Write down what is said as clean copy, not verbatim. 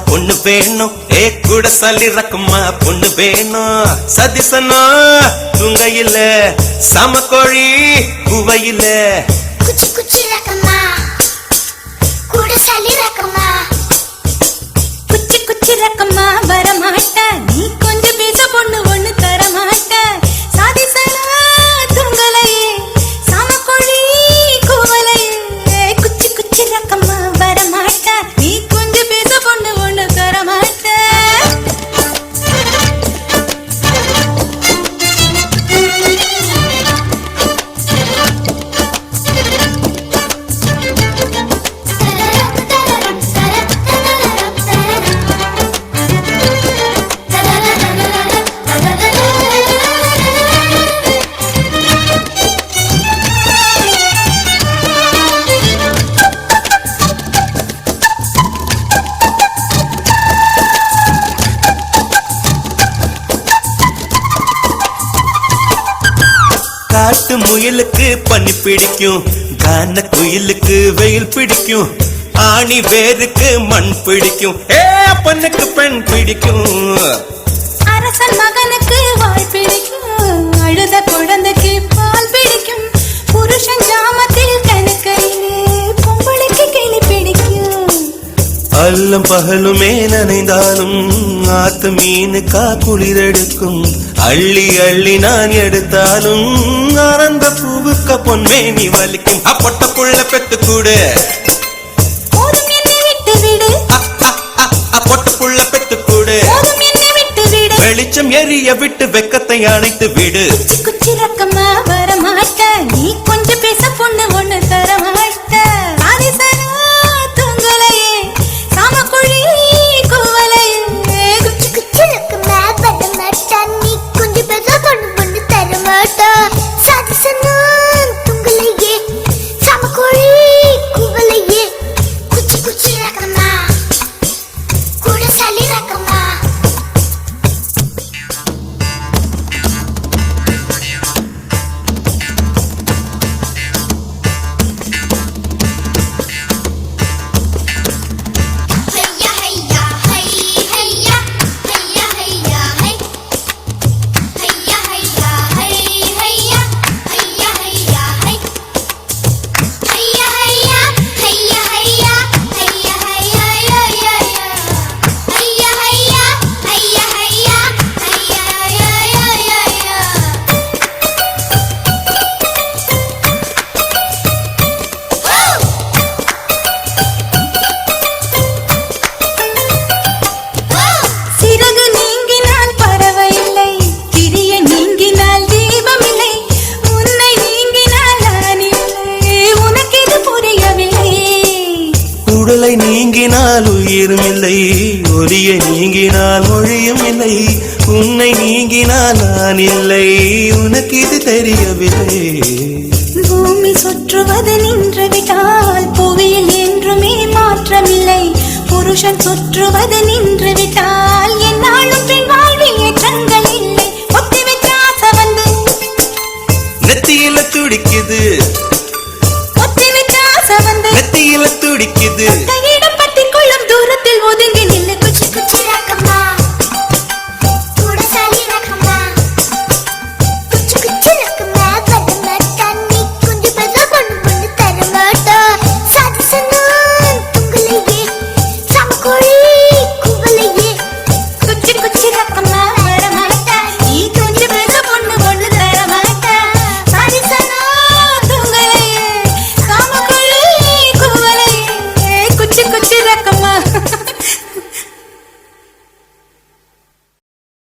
பொண்ணு வேணும் கூட சல்லி ரக்கம்மா பொண்ணு வேணும் சதிசனா துங்கையில சமக்கோழி குவையில குச்சி குச்சி ரக்கம்மா கூட சல்லி ரக்கம்மா குச்சி குச்சி ரக்கம்மா வரமாட்ட நீ கொஞ்சம் பேச பொண்ணு ஒண்ணு தரமாட்ட சதிசனா துங்கலையே சமக்கோழி குவலையே குச்சி குச்சி ரக்கம்மா வரமாட்ட நீ கொஞ்சம் பேச பொண்ணு ஒண்ணு தரமாட்ட காட்டு முயலுக்கு பனி பிடிக்கும் கான குயிலுக்கு வெயில் பிடிக்கும் ஆணி வேருக்கு மண் பிடிக்கும் பொண்ணுக்கு பெண் பிடிக்கும் அரசன் மகனுக்கு வாய் பிடிக்கும் அழுத குழந்தைக்கு பால் பிடிக்கும் புருஷன் ஜாமத்தில் கணக்கையிலே பொம்பளைக்கு கிளி பிடிக்கும் அல்லும் பகலுமே நனைந்தாலும் ஆத்து மீனுக்கா குளிரெடுக்கும் அள்ளி அள்ளி நான் எடுத்தாலும் ஆனந்த பூவுக்க பொன்மேனி வலிக்கும் அப்பொட்ட புள்ள பெத்து கூடு போதும் என்னை விட்டு விடு பொட்ட புள்ள பெத்து கூடு போதும் என்னை விட்டு விடு வெளிச்சம் எரிய விட்டு வெக்கத்தை அணைத்து விடு குச்சி குச்சி ரக்கம்மா வரமாட்ட நீ கொஞ்சம் பேச பொண்ணு ஒண்ணு தரமாட்ட ஆதிசனா துங்கலையே சாமக்குழி குவலையே குச்சி குச்சி ரக்கம்மா வரமாட்ட நீ கொஞ்சம் பேச பொண்ணு ஒண்ணு தரமாட்ட சதிசனா துங்கலையே சமக்கோழி குவலையே குச்சி குச்சி ரக்கம்மா கூட சல்லி ரக்கம்மா சிறகு நீங்கினால் பறவை இல்லை கிரிய நீங்கினால் தீபம் இல்லை உன்னை நீங்கினால் நான் இல்லை உனக்கு இது புரியவில்லை உடலை நீங்கினால் உயிரும் இல்லை ஒலியை நீங்கினால் மொழியும் இல்லை உன்னை நீங்கினால் நான் இல்லை உனக்கு இது தெரியவில்லை பூமி சுற்றுவது நின்று விட்டால் புவியில் என்றுமே மாற்றமில்லை புருஷன் சுற்றுவது நின்று விட்டால்